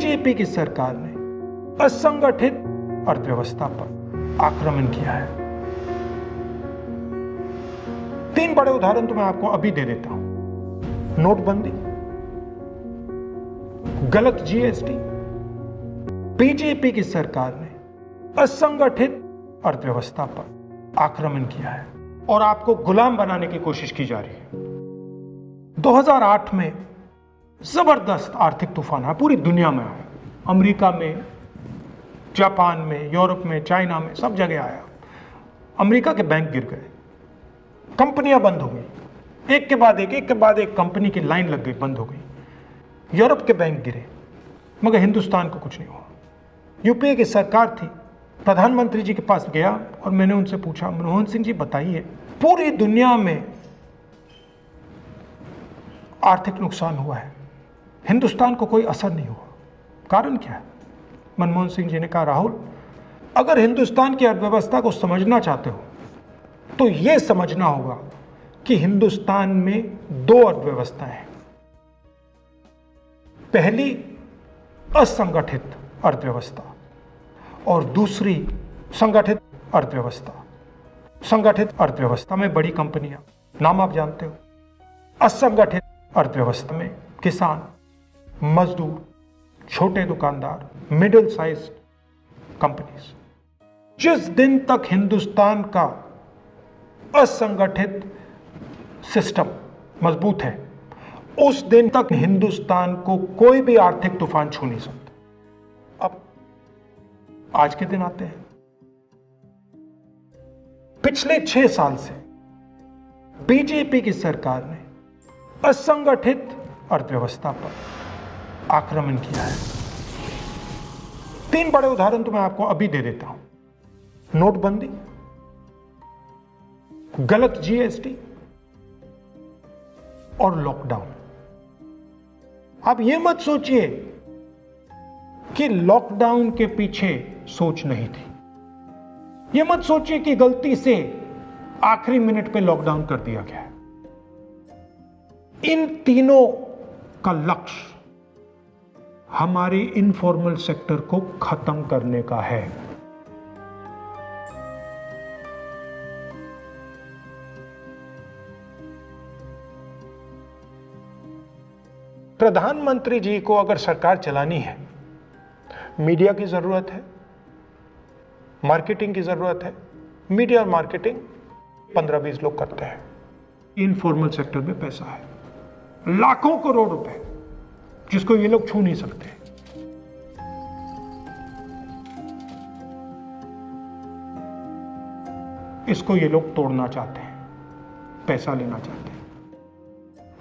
BJP की सरकार ने असंगठित अर्थव्यवस्था पर आक्रमण किया है। 3 बड़े उदाहरण तो मैं आपको अभी दे देता हूं। नोटबंदी, गलत जीएसटी। बीजेपी की सरकार ने असंगठित अर्थव्यवस्था पर आक्रमण किया है और आपको गुलाम बनाने की कोशिश की जा रही है। 2008 में जबरदस्त आर्थिक तूफान आया, पूरी दुनिया में आया, अमेरिका में, जापान में, यूरोप में, चाइना में, सब जगह आया। अमेरिका के बैंक गिर गए, कंपनियां बंद हो गई, एक के बाद एक कंपनी की लाइन लग गई, बंद हो गई। यूरोप के बैंक गिरे, मगर हिंदुस्तान को कुछ नहीं हुआ। यूपीए की सरकार थी, प्रधानमंत्री जी के पास गया और मैंने उनसे पूछा, मनमोहन सिंह जी बताइए, पूरी दुनिया में आर्थिक नुकसान हुआ है, हिंदुस्तान को कोई असर नहीं हुआ, कारण क्या है? मनमोहन सिंह जी ने कहा, राहुल, अगर हिंदुस्तान की अर्थव्यवस्था को समझना चाहते हो तो यह समझना होगा कि हिंदुस्तान में 2 अर्थव्यवस्थाएं हैं। पहली असंगठित अर्थव्यवस्था और दूसरी संगठित अर्थव्यवस्था। संगठित अर्थव्यवस्था में बड़ी कंपनियां, नाम आप जानते हो। असंगठित अर्थव्यवस्था में किसान, मजदूर, छोटे दुकानदार, मिडिल साइज कंपनीज। जिस दिन तक हिंदुस्तान का असंगठित सिस्टम मजबूत है, उस दिन तक हिंदुस्तान को कोई भी आर्थिक तूफान छू नहीं सकता। अब आज के दिन आते हैं। पिछले 6 साल से बीजेपी की सरकार ने असंगठित अर्थव्यवस्था पर आक्रमण किया है। 3 बड़े उदाहरण तो मैं आपको अभी दे देता हूं। नोटबंदी, गलत जीएसटी और लॉकडाउन। आप यह मत सोचिए कि लॉकडाउन के पीछे सोच नहीं थी। यह मत सोचिए कि गलती से आखिरी मिनट पे लॉकडाउन कर दिया गया है। इन तीनों का लक्ष्य हमारे इनफॉर्मल सेक्टर को खत्म करने का है। प्रधानमंत्री जी को अगर सरकार चलानी है, मीडिया की जरूरत है, मार्केटिंग की जरूरत है। मीडिया और मार्केटिंग 15-20 लोग करते हैं। इनफॉर्मल सेक्टर में पैसा है, लाखों करोड़ रुपए, जिसको ये लोग छू नहीं सकते। इसको ये लोग तोड़ना चाहते हैं, पैसा लेना चाहते हैं।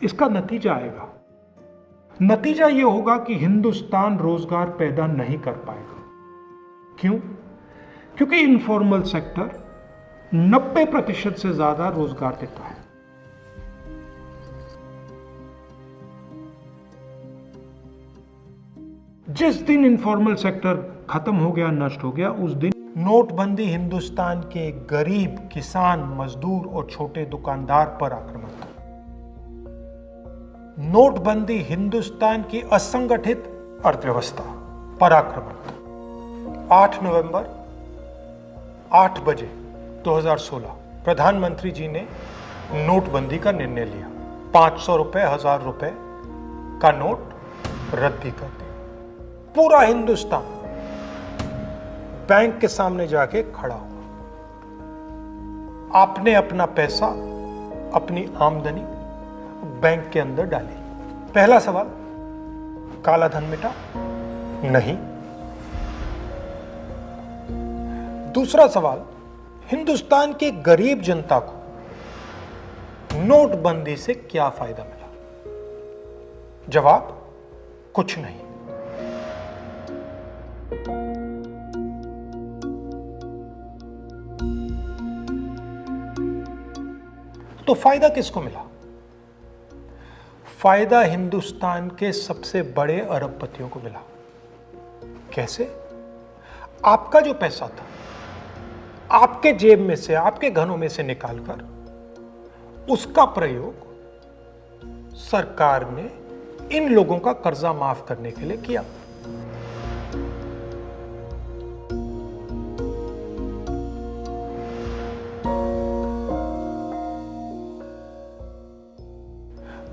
इसका नतीजा आएगा। नतीजा यह होगा कि हिंदुस्तान रोजगार पैदा नहीं कर पाएगा। क्यों? क्योंकि इनफॉर्मल सेक्टर 90% से ज्यादा रोजगार देता है। जिस दिन इनफॉर्मल सेक्टर खत्म हो गया, नष्ट हो गया, उस दिन नोटबंदी हिंदुस्तान के गरीब, किसान, मजदूर और छोटे दुकानदार पर आक्रमण था। नोटबंदी हिंदुस्तान की असंगठित अर्थव्यवस्था पर आक्रमण था। 8 नवंबर 8 बजे 2016 प्रधानमंत्री जी ने नोटबंदी का निर्णय लिया। 500 रुपए, 1000 रुपए का नोट रद्दी कर दिया। पूरा हिंदुस्तान बैंक के सामने जाके खड़ा हुआ। आपने अपना पैसा, अपनी आमदनी बैंक के अंदर डाली। पहला सवाल, काला धन मिटा? नहीं। दूसरा सवाल, हिंदुस्तान के गरीब जनता को नोटबंदी से क्या फायदा मिला? जवाब, कुछ नहीं। तो फायदा किसको मिला? फायदा हिंदुस्तान के सबसे बड़े अरबपतियों को मिला। कैसे? आपका जो पैसा था, आपके जेब में से, आपके घरों में से निकालकर उसका प्रयोग सरकार ने इन लोगों का कर्जा माफ करने के लिए किया।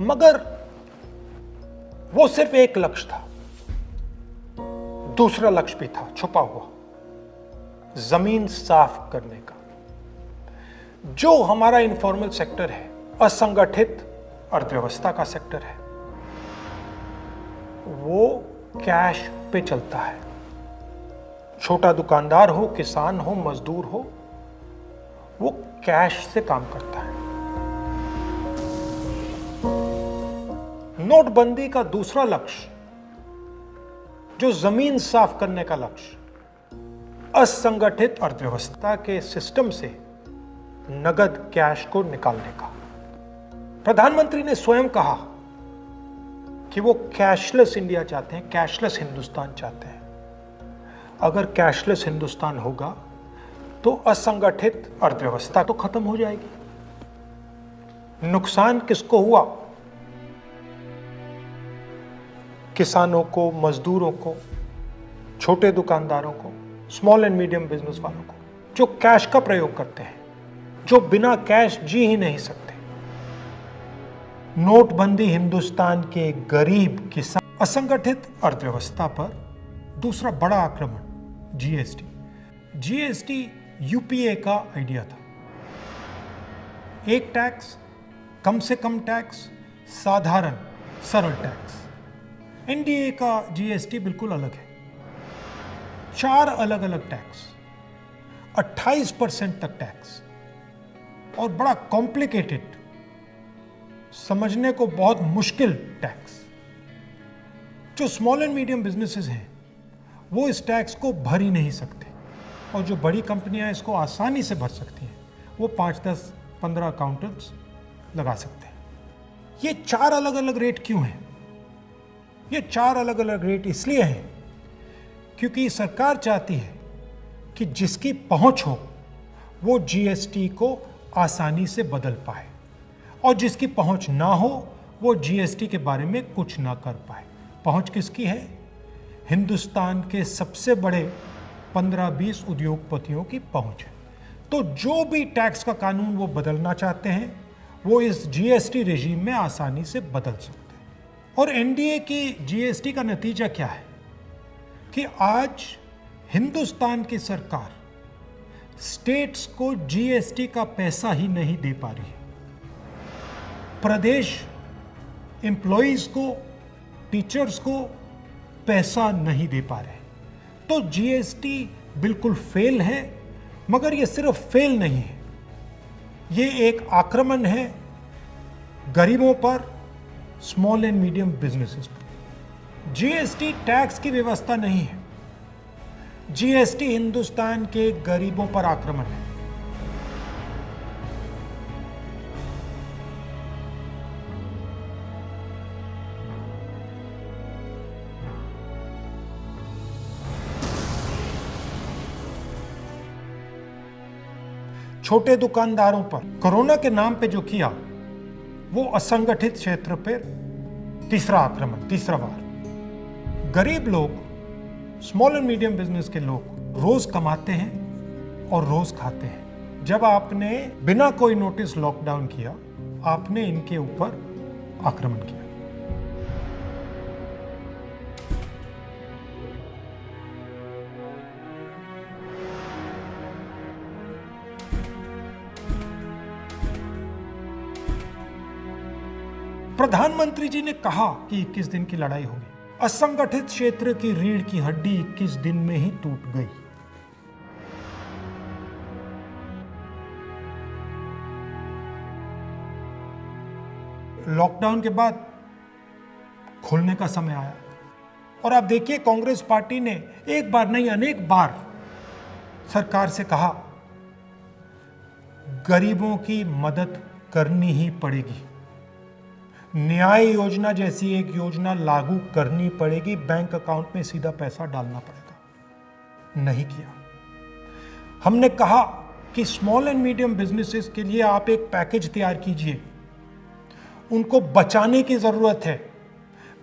मगर वो सिर्फ एक लक्ष्य था, दूसरा लक्ष्य भी था छुपा हुआ, जमीन साफ करने का। जो हमारा इनफॉर्मल सेक्टर है, असंगठित अर्थव्यवस्था का सेक्टर है, वो कैश पे चलता है। छोटा दुकानदार हो, किसान हो, मजदूर हो, वो कैश से काम करता है। नोटबंदी का दूसरा लक्ष्य, जो जमीन साफ करने का लक्ष्य, असंगठित अर्थव्यवस्था के सिस्टम से नगद कैश को निकालने का। प्रधानमंत्री ने स्वयं कहा कि वो कैशलेस इंडिया चाहते हैं, कैशलेस हिंदुस्तान चाहते हैं। अगर कैशलेस हिंदुस्तान होगा तो असंगठित अर्थव्यवस्था तो खत्म हो जाएगी। नुकसान किसको हुआ? किसानों को, मजदूरों को, छोटे दुकानदारों को, स्मॉल एंड मीडियम बिजनेस वालों को, जो कैश का प्रयोग करते हैं, जो बिना कैश जी ही नहीं सकते। नोटबंदी हिंदुस्तान के गरीब किसान, असंगठित अर्थव्यवस्था पर दूसरा बड़ा आक्रमण जीएसटी। जीएसटी यूपीए का आइडिया था। एक टैक्स, कम से कम टैक्स, साधारण सरल टैक्स। एनडीए का जीएसटी बिल्कुल अलग है। 4 अलग अलग टैक्स, 28% तक टैक्स, और बड़ा कॉम्प्लिकेटेड, समझने को बहुत मुश्किल टैक्स। जो स्मॉल एंड मीडियम बिजनेसेस हैं वो इस टैक्स को भर ही नहीं सकते, और जो बड़ी कंपनियां इसको आसानी से भर सकती हैं वो 5, 10, 15 अकाउंटेंट्स लगा सकते हैं। ये 4 अलग अलग रेट क्यों हैं? ये 4 अलग अलग रेट इसलिए हैं क्योंकि सरकार चाहती है कि जिसकी पहुंच हो वो जीएसटी को आसानी से बदल पाए, और जिसकी पहुंच ना हो वो जीएसटी के बारे में कुछ ना कर पाए। पहुंच किसकी है? हिंदुस्तान के सबसे बड़े 15-20 उद्योगपतियों की पहुंच है। तो जो भी टैक्स का कानून वो बदलना चाहते हैं वो इस जीएसटी रेजीम में आसानी से बदल सकते हैं। और एनडीए की जीएसटी का नतीजा क्या है कि आज हिंदुस्तान की सरकार स्टेट्स को जीएसटी का पैसा ही नहीं दे पा रही है। प्रदेश एम्प्लॉइज को, टीचर्स को पैसा नहीं दे पा रहे। तो जीएसटी बिल्कुल फेल है, मगर ये सिर्फ फेल नहीं है, ये एक आक्रमण है गरीबों पर, स्मॉल एंड मीडियम बिजनेसेस पर। जीएसटी टैक्स की व्यवस्था नहीं है, जीएसटी हिंदुस्तान के गरीबों पर आक्रमण है। छोटे दुकानदारों पर कोरोना के नाम पे जो किया वो असंगठित क्षेत्र पर तीसरा आक्रमण, तीसरा वार। गरीब लोग, स्मॉल एंड मीडियम बिजनेस के लोग रोज कमाते हैं और रोज खाते हैं। जब आपने बिना कोई नोटिस लॉकडाउन किया, आपने इनके ऊपर आक्रमण किया। प्रधानमंत्री जी ने कहा कि 21 दिन की लड़ाई होगी। असंगठित क्षेत्र की रीढ़ की हड्डी 21 दिन में ही टूट गई। लॉकडाउन के बाद खुलने का समय आया, और आप देखिए कांग्रेस पार्टी ने एक बार नहीं अनेक बार सरकार से कहा गरीबों की मदद करनी ही पड़ेगी, न्याय योजना जैसी एक योजना लागू करनी पड़ेगी, बैंक अकाउंट में सीधा पैसा डालना पड़ेगा। नहीं किया। हमने कहा कि स्मॉल एंड मीडियम बिजनेसेस के लिए आप एक पैकेज तैयार कीजिए, उनको बचाने की जरूरत है,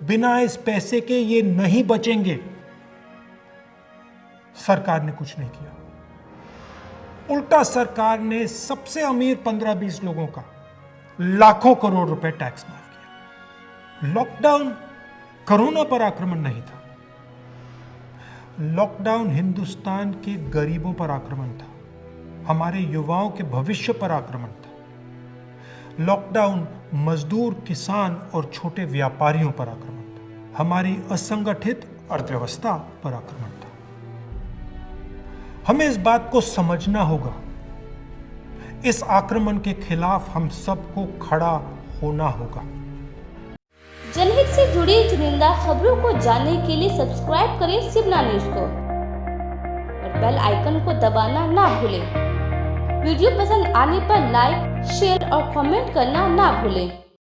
बिना इस पैसे के ये नहीं बचेंगे। सरकार ने कुछ नहीं किया। उल्टा सरकार ने सबसे अमीर 15-20 लोगों का लाखों करोड़ रुपए टैक्स माफ किया। लॉकडाउन कोरोना पर आक्रमण नहीं था। लॉकडाउन हिंदुस्तान के गरीबों पर आक्रमण था, हमारे युवाओं के भविष्य पर आक्रमण था। लॉकडाउन मजदूर, किसान और छोटे व्यापारियों पर आक्रमण था, हमारी असंगठित अर्थव्यवस्था पर आक्रमण था। हमें इस बात को समझना होगा, इस आक्रमण के खिलाफ हम सबको खड़ा होना होगा। जनहित से जुड़ी चुनिंदा खबरों को जानने के लिए सब्सक्राइब करें शिवना न्यूज को और बेल आइकन को दबाना ना भूलें। वीडियो पसंद आने पर लाइक, शेयर और कमेंट करना ना भूलें।